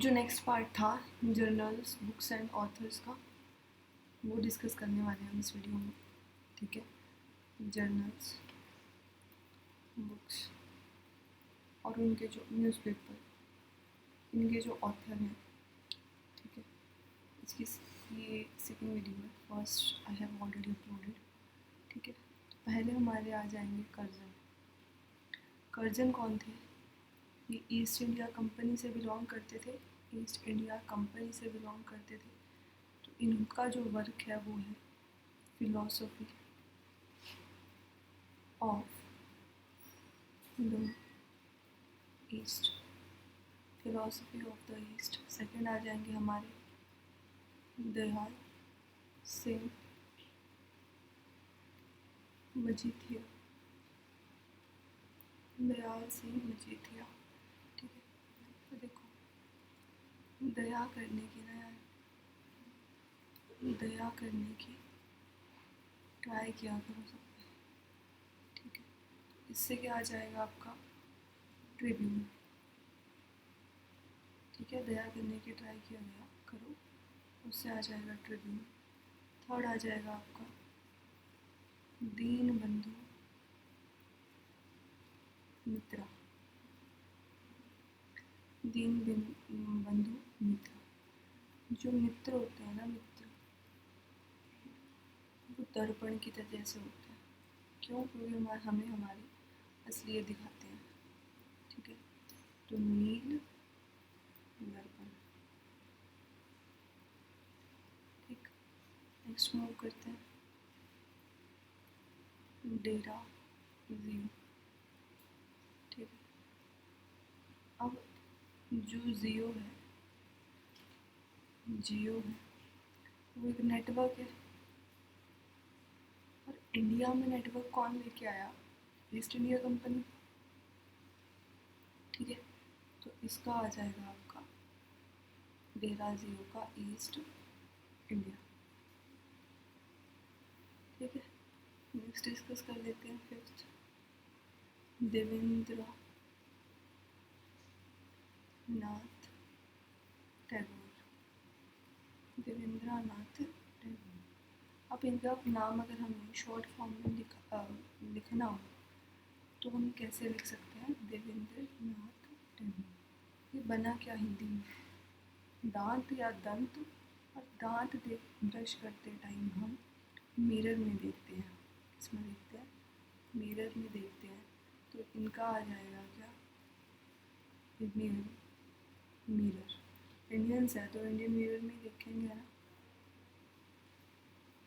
जो next part था journals, books and authors का, वो डिस्कस करने वाले हैं हम इस वीडियो में। ठीक है, जर्नल्स, बुक्स और उनके जो न्यूज़पेपर, इनके जो ऑथर हैं। ठीक है, इसकी ये सेकंड वीडियो है, first I have already uploaded. ठीक है, तो पहले हमारे आ जाएंगे कर्जन। कर्जन कौन थे? ये ईस्ट इंडिया कंपनी से बिलोंग करते थे। ईस्ट इंडिया कंपनी से बिलोंग करते थे। तो इनका जो वर्क है वो है philosophy of the East, philosophy of the East. Second आ जाएंगे हमारे दयाल सिंह मजीठिया, दयाल सिंह मजीठिया। ठीक है, तो देखो दया करने की ना यार, दया करने की ट्राई किया करो सब। ठीक है, इससे क्या आ जाएगा आपका ट्रिब्यून। ठीक है, दया करने की ट्राई किया गया करो, उससे आ जाएगा ट्रिब्यून। थर्ड आ जाएगा आपका दीन बंधु मित्रा, दीन बंधु मित्रा। जो मित्र होते हैं ना, मित्र, वो दर्पण की तरह से होते हैं। क्यों? क्योंकि हमें हमारी असलियत दिखाते हैं। ठीक है, तो नील दर्पण। ठीक, नेक्स्ट मूव करते हैं डेरा जियो। ठीक है, अब जो जियो है, जियो है वो एक नेटवर्क है। और इंडिया में नेटवर्क कौन लेके आया? East India company. ठीक है, तो इसका आ जाएगा आपका डेरा जियो का ईस्ट इंडिया। ठीक है, नेक्स्ट डिस्कस कर लेते हैं फिफ्थ, देवेंद्र नाथ टैगोर, देवेंद्र नाथ टैगोर। अब इनका नाम अगर हमें शॉर्ट फॉर्म में लिखना हो तो हम कैसे लिख सकते हैं? देवेंद्र नाथ टैगोर। ये बना क्या हिंदी में? दांत या दंत, और दांत ब्रश करते टाइम हम मिरर में देखते हैं। किसमें देखते हैं? मिरर में देखते हैं। तो इनका आ जाएगा क्या? Indian mirror. इंडियंस है तो इंडियन मिरर में देखेंगे ना।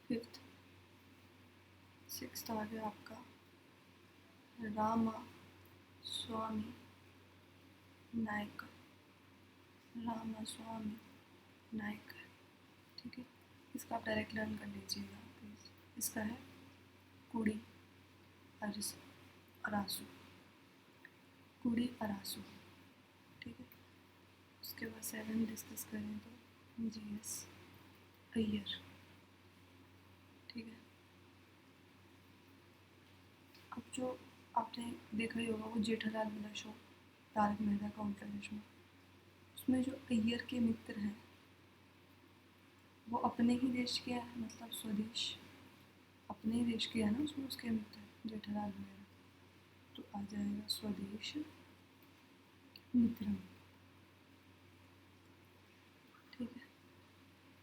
फिफ्थ, सिक्स्थ आ गया आपका रामा स्वामी नायकर, रामा स्वामी नायकर। ठीक है, इसका आप डायरेक्ट लर्न कर लीजिएगा प्लीज़। इसका है कुड़ी अरासू, कुड़ी अरासू। ठीक है, उसके बाद सेवन डिस्कस करें तो जीएस अय्यर। ठीक है, अब जो आपने देखा ही होगा वो जेठालाल वाला शो, तारक मेहता का उल्टा चश्मा, उसमें जो अय्यर के मित्र हैं वो अपने ही देश के हैं, मतलब स्वदेश अपने ही देश के हैं ना, उसमें उसके मित्र जेठालाल वगैरह। तो आ जाएगा स्वदेश मित्रम। ठीक है,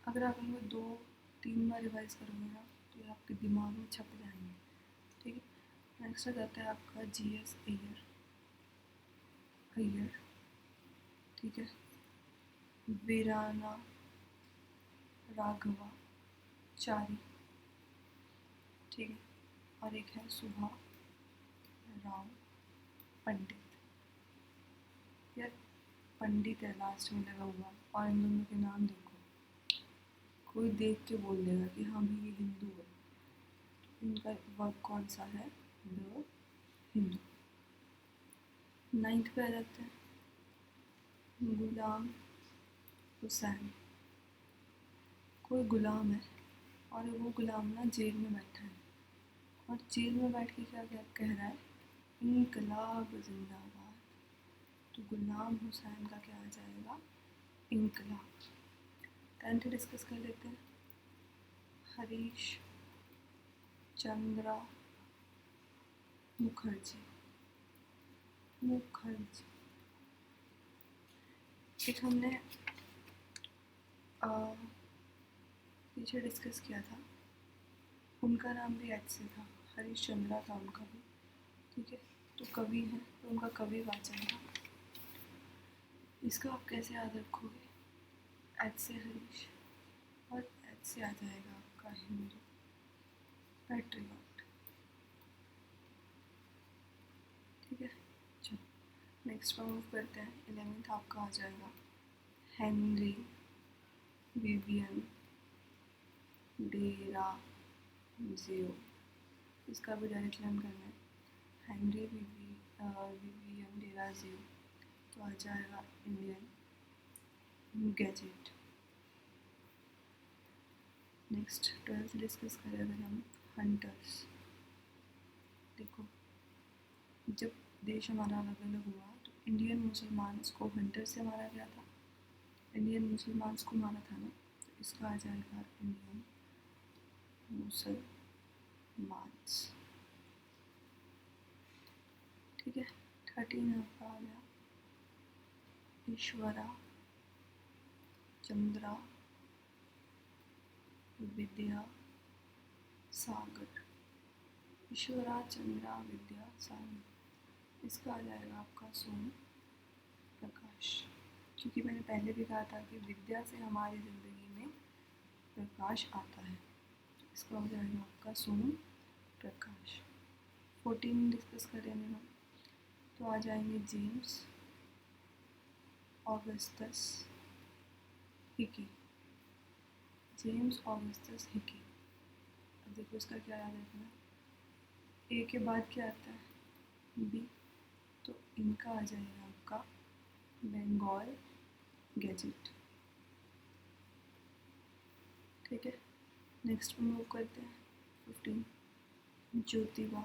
अगर आप इनको 2-3 बार रिवाइज करोगे ना तो ये आपके दिमाग में छप जाएंगे। ठीक है, नेक्स्ट आ जाता है आपका जीएस अय्यर, अय्यर। ठीक है, वीराना राघवा चारी। ठीक है, और एक है सुभा राव पंडित। यार पंडित है लास्ट में लगा हुआ, और इन दोनों के नाम देखो, कोई देख के बोल देगा कि हाँ भाई ये हिंदू है। इनका वर्क कौन सा है? द हिंदू। नाइन्थ पे आ जाते हैं गुलाम हुसैन। कोई गुलाम है और वो गुलाम ना जेल में बैठा है, और जेल में बैठ के क्या क्या कह रहा है? इनकलाब जिंदाबाद। तो गुलाम हुसैन का क्या आ जाएगा? इनकलाब। 10th डिस्कस कर लेते हैं। हरीश चंद्रा मुखर्जी। एक हमने पीछे डिस्कस किया था, उनका नाम भी एच से था, हरीश चंद्रा था उनका भी, ठीक है। तो कवि हैं तो उनका कवि वाचन था। इसका आप कैसे याद रखोगे? एच से हरीश और एच से आ जाएगा आपका हिंदू, पैट्रियट, ठीक है। चलो नेक्स्ट पर मूव करते हैं। 11th आपका आ जाएगा हेनरी विवियन डेरा जियो। इसका भी डायरेक्ट लर्न करना है। हेनरी विवियन डेरा जियो तो आ जाएगा Indian gadget. Next 12th discuss करें अगर हम, हंटर्स। देखो जब देश हमारा अलग अलग हुआ तो इंडियन मुसलमान को हंटर से मारा गया था, इंडियन मुसलमान को मारा था ना, तो इसका आ जाएगा इंडियन मुसलमान, ठीक है। 13 आपका आ गया ईश्वरा चंद्रा विद्या सागर। ईश्वरा चंद्रा विद्या सागर, इसका आ जाएगा आपका सोम प्रकाश, क्योंकि मैंने पहले भी कहा था कि विद्या से हमारी ज़िंदगी में प्रकाश आता है। इसका हो जाएगा आपका सोम प्रकाश। 14 डिस्कस करेंगे हम, तो आ जाएंगे James Augustus Hicky. James Augustus Hicky. अब देखो इसका क्या याद रखना, ए के बाद क्या आता है? बी, तो इनका आ जाएगा आपका बंगाल गैजेट, ठीक है। नेक्स्ट पे मूव करते हैं। 15 ज्योतिबा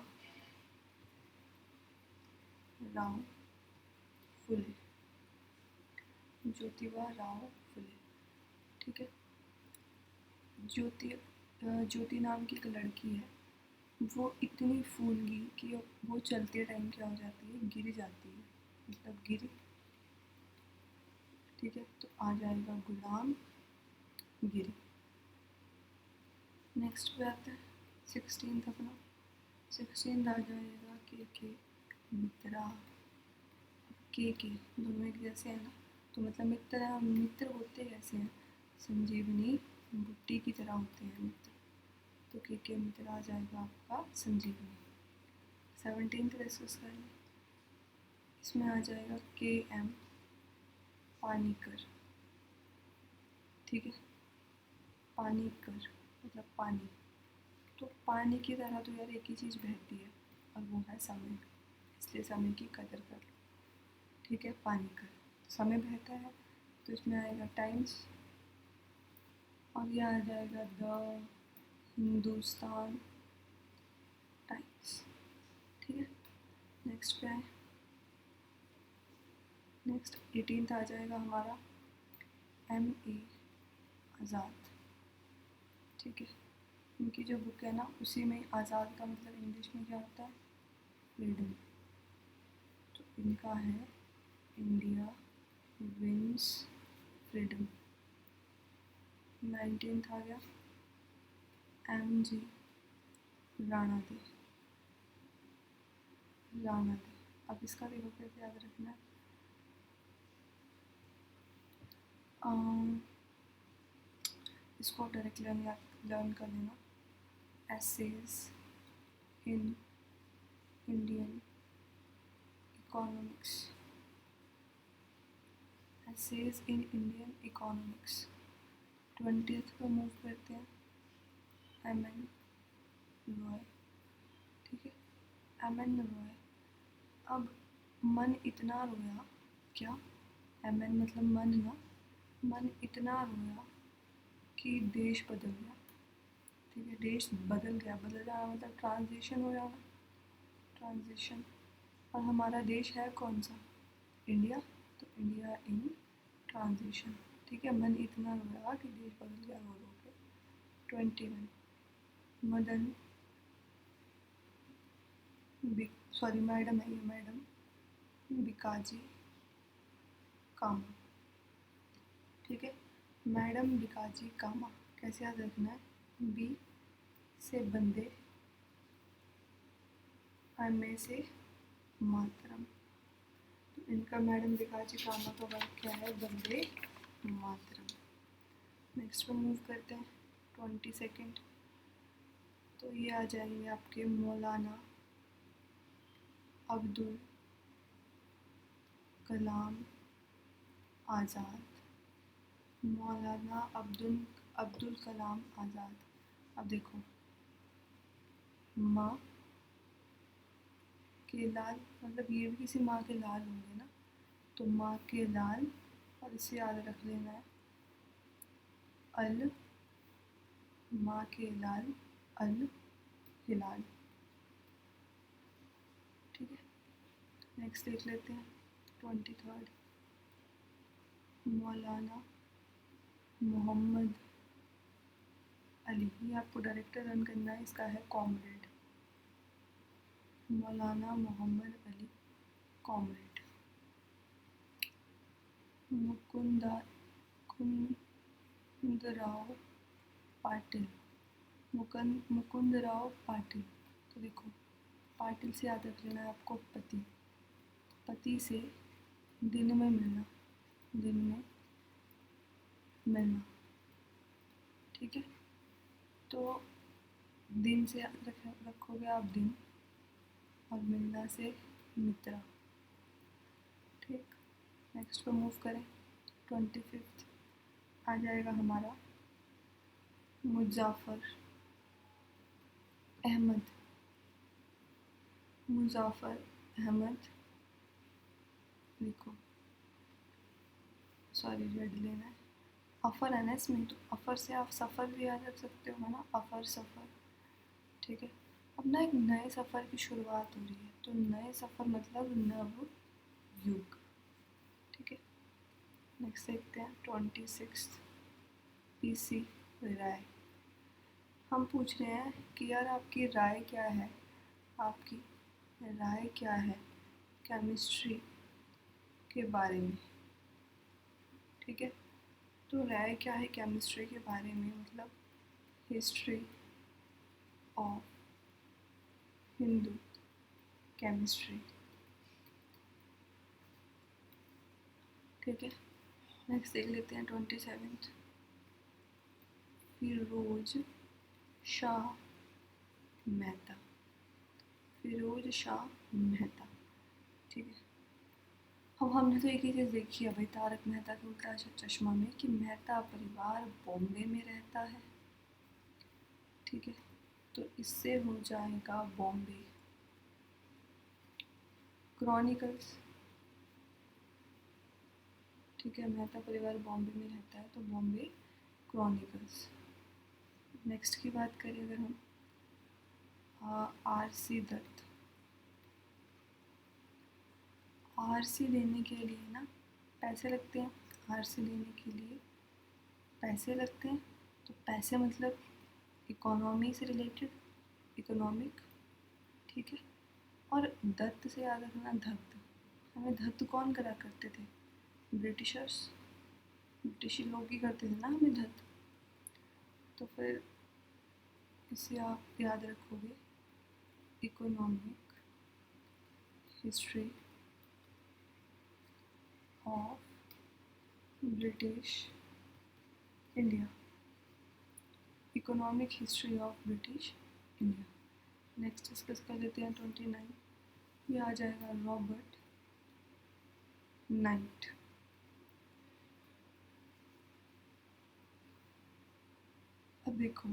राव फुले। ज्योतिबा राव फुले, ठीक है। ज्योति नाम की एक लड़की है, वो इतनी फूल गई कि वो चलते टाइम क्या हो जाती है? गिर जाती है, मतलब गिरी, ठीक है। तो आ जाएगा गुलाम गिरी। नेक्स्ट पे आता है 16th अपना। 16th आ जाएगा के मित्रा। के दोनों एक जैसे हैं ना, तो मतलब मित्र होते कैसे हैं? संजीवनी बुट्टी की तरह होते हैं मित्र, तो के मित्र आ जाएगा आपका संजीवनी। 17th डिस्कस कर लें। इसमें आ जाएगा के एम पानीकर, ठीक है। पानीकर मतलब पानी, तो पानी की तरह तो यार एक ही चीज़ बहती है और वो है समय, इसलिए समय की कदर कर लो, ठीक है। पानीकर समय बहता है, तो इसमें आएगा टाइम्स, और यह आ जाएगा द हिंदुस्तान टाइम्स, ठीक है। नेक्स्ट पे आए, नेक्स्ट 18th आ जाएगा हमारा M.A. आज़ाद, ठीक है। उनकी जो बुक है ना, उसी में आज़ाद का मतलब इंग्लिश में क्या होता है? फ्रीडम। तो इनका है इंडिया विंस फ्रीडम। 19th आ गया M.G. राणा दे। अब इसका देखो कैसे याद रखना है। इसको आप डायरेक्ट लर्न कर लेना। Essays in Indian economics, essays in Indian economics. 20th पर मूव करते हैं। M.N. रॉय, ठीक है। M.N. रॉय। अब मन इतना रोया, क्या? M.N. मतलब मन ना, मन इतना रोया कि देश बदल गया, ठीक है। देश बदल गया, बदल जाना मतलब ट्रांजिशन हो जाना, ट्रांजिशन। और हमारा देश है कौन सा? इंडिया, तो इंडिया इन ट्रांजिशन, ठीक है, मन इतना रोया कि देश बदल गया रो रो के। 21 मदन, सॉरी मैडम है ये, मैडम बिकाजी कामा। ठीक है, मैडम बिकाजी कामा कैसे याद रखना है? बी से बंदे, में से मातरम। तो इनका मैडम बिकाजी कामा का वर्क क्या है? बंदे मातरम। नेक्स्ट पे मूव करते हैं 22। तो ये आ जाएंगे आपके मौलाना अब्दुल कलाम आज़ाद। मौलाना अब्दुल कलाम आज़ाद। अब देखो, माँ के लाल, मतलब ये भी किसी माँ के लाल होंगे ना, तो माँ के लाल, और इसे याद रख लेना है अल, माँ के लाल अल हिलाल। ठीक है, नेक्स्ट देख लेते हैं 23। मौलाना मोहम्मद अली, ये आपको डायरेक्टर रन करना है, इसका है कॉमरेड। मौलाना मोहम्मद अली कॉमरेड। मुकुंदराव पाटिल, मुकुंदराव पाटिल। तो देखो, पाटिल से याद रख लेना है आपको पति, पति से दिन में मिलना, दिन में मिलना। ठीक है, तो दिन से याद रखोगे आप दिन, और मिलना से मित्रा। ठीक, नेक्स्ट पे मूव करें 25 आ जाएगा हमारा मुजाफर अहमद। मुजाफर अहमद, लिखो, सॉरी रेड लेना है, अफर है ना इसमें, तो अफर से आप सफ़र भी याद रख सकते हो, है ना, अफर सफ़र। ठीक है, अब ना एक नए सफ़र की शुरुआत हो रही है, तो नए सफ़र मतलब नव युग। ठीक है, नेक्स्ट देखते हैं 26। पीसी राय। हम पूछ रहे हैं कि यार आपकी राय क्या है, आपकी राय क्या है केमिस्ट्री के बारे में। ठीक है, तो राय क्या है केमिस्ट्री के बारे में, मतलब हिस्ट्री ऑफ हिंदू केमिस्ट्री। ठीक है, नेक्स्ट देख लेते हैं 27। फिरोज शाह मेहता। फिरोज शाह मेहता। ठीक है, अब हमने तो एक ही चीज़ देखी है भाई तारक मेहता का उल्टा चश्मा में, कि मेहता परिवार बॉम्बे में रहता है। ठीक है, तो इससे हो जाएगा बॉम्बे क्रॉनिकल्स। ठीक है, मेहता परिवार बॉम्बे में रहता है, तो बॉम्बे क्रॉनिकल्स। नेक्स्ट की बात करें अगर हम, आरसी दत्त। आरसी लेने के लिए ना पैसे लगते हैं, आरसी लेने के लिए पैसे लगते हैं, तो पैसे मतलब इकोनॉमी से रिलेटेड, इकोनॉमिक। ठीक है, और दत्त से याद रखना धत्त, हमें धत्त कौन करा करते थे? ब्रिटिशर्स, ब्रिटिश लोग ही करते थे ना हमें धत्त। तो फिर इसे आप याद रखोगे economic history of British India, economic history of British India. Next discuss कर लेते हैं 29। ये आ जाएगा रॉबर्ट नाइट। अब देखो,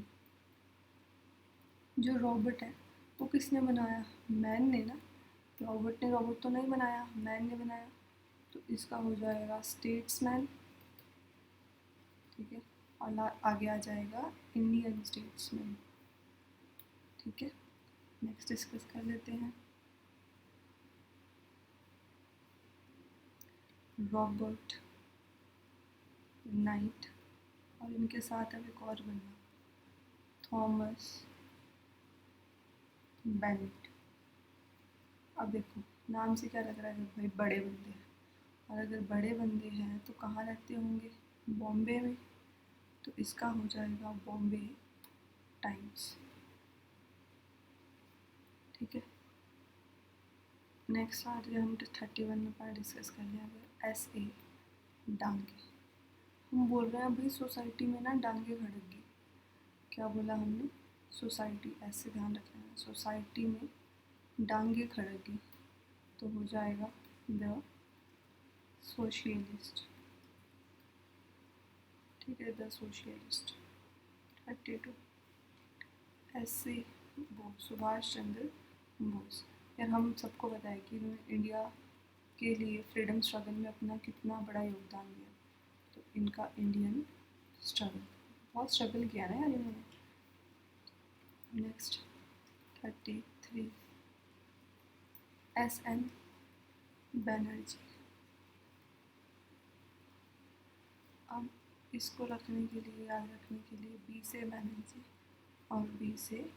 जो रॉबर्ट है वो किसने बनाया? मैन ने ना, रॉबर्ट ने रॉबर्ट तो नहीं बनाया, मैन ने बनाया, तो इसका हो जाएगा स्टेट्समैन। ठीक है, और आगे आ जाएगा इंडियन स्टेट्समैन। ठीक है, नेक्स्ट डिस्कस कर लेते हैं रॉबर्ट नाइट, और इनके साथ अब एक और बंदा थॉमस बेनेट। अब देखो नाम से क्या लग रहा है भाई, बड़े बंदे हैं, और अगर बड़े बंदे हैं तो कहाँ रहते होंगे, बॉम्बे में, तो इसका हो जाएगा बॉम्बे टाइम्स। ठीक है, नेक्स्ट आज हम 31 में पार्ट डिस्कस कर लिया। अगर SA डांगे, हम बोल रहे हैं भाई सोसाइटी में ना डांगे खड़क गई। क्या बोला हमने, सोसाइटी, ऐसे ध्यान रखना है, सोसाइटी में डांगे खड़क गई, तो हो जाएगा द सोशलिस्ट। ठीक है, द सोशलिस्ट। 32 ऐसे बोस, सुभाष चंद्र बोस। यार हम सबको पता है कि इन्होंने इंडिया के लिए फ्रीडम स्ट्रगल में अपना कितना बड़ा योगदान दिया, तो इनका इंडियन स्ट्रगल, बहुत स्ट्रगल किया ना यार इन्होंने। Next 33 SN Banerjee. अब इसको रखने के लिए, याद रखने के लिए, B से बनर्जी और B से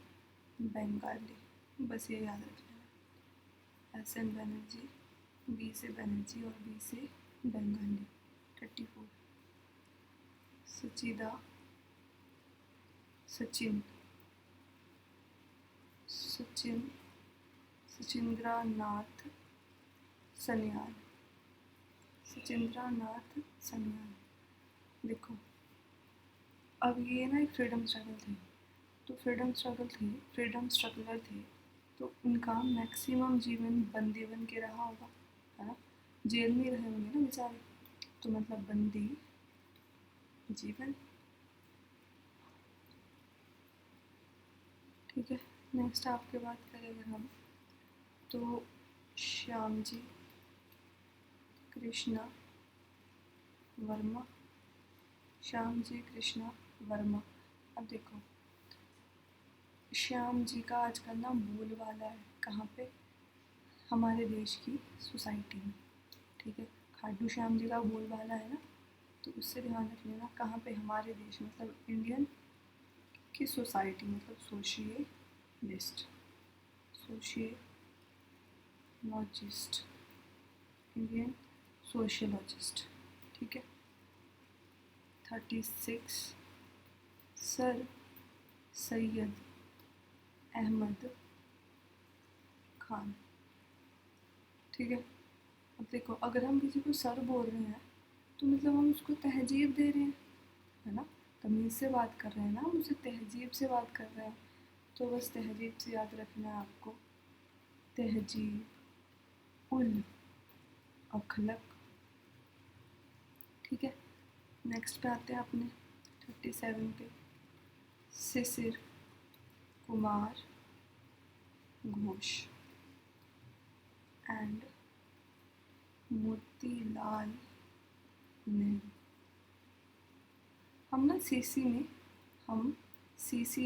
बंगाली, बस ये याद रखना है। SN बनर्जी, B से बनर्जी और B से बंगाली। 34 सचिन सचिंद्रनाथ सन्याल। सचिंद्रनाथ सन्याल। देखो अब ये ना एक फ्रीडम स्ट्रगल थे, तो फ्रीडम स्ट्रगलर थे, तो उनका मैक्सिमम जीवन बंदी बन के रहा होगा, है ना, जेल में रहे होंगे ना बेचारे, तो मतलब बंदी जीवन। ठीक है, नेक्स्ट आपके बात करें अगर हम, तो श्यामजी कृष्णा वर्मा। श्यामजी कृष्णा वर्मा। अब देखो श्याम जी का आजकल ना बोलबाला है, कहाँ पे, हमारे देश की सोसाइटी में। ठीक है, खाटू श्याम जी का बोलबाला है ना, तो उससे ध्यान रख लेना, कहाँ पे, हमारे देश, मतलब इंडियन की सोसाइटी, मतलब सोशियलिस्ट, इंडियन सोशियोलॉजिस्ट। ठीक है, 36 सर सैयद अहमद खान। ठीक है, अब देखो अगर हम किसी को सर बोल रहे हैं तो मतलब हम उसको तहजीब दे रहे हैं, है ना, तमीज़ से बात कर रहे हैं ना, हम उससे तहजीब से बात कर रहे हैं, तो बस तहजीब से याद रखना है आपको, तहजीब उल अखलक। ठीक है, नेक्स्ट पे आते हैं अपने 37 पे, शिशिर कुमार घोष एंड मोतीलाल नेहरू। हम सीसी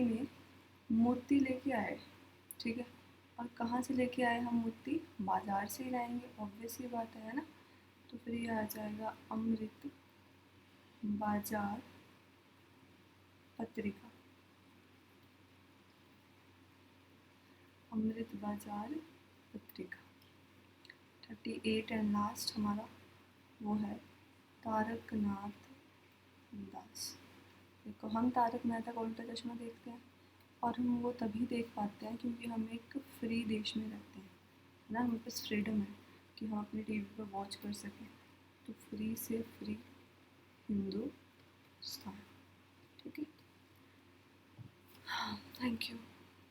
में मोती लेके आए। ठीक है, और कहाँ से लेके आए हम मोती, बाज़ार से ही लाएंगे, ऑब्वियस ही बात है ना, तो फिर ये आ जाएगा अमृत बाजार पत्रिका। अमृत बाजार पत्रिका। 38 एंड लास्ट हमारा वो है तारकनाथ दास। देखो हम तारक मेहता का उल्टा चश्मा देखते हैं, और हम वो तभी देख पाते हैं क्योंकि हम एक फ्री देश में रहते हैं, है ना, हमारे पास फ्रीडम है कि हम अपने टीवी पर वॉच कर सकें, तो फ्री से फ्री हिंदुस्तान। ठीक है, हाँ, थैंक यू।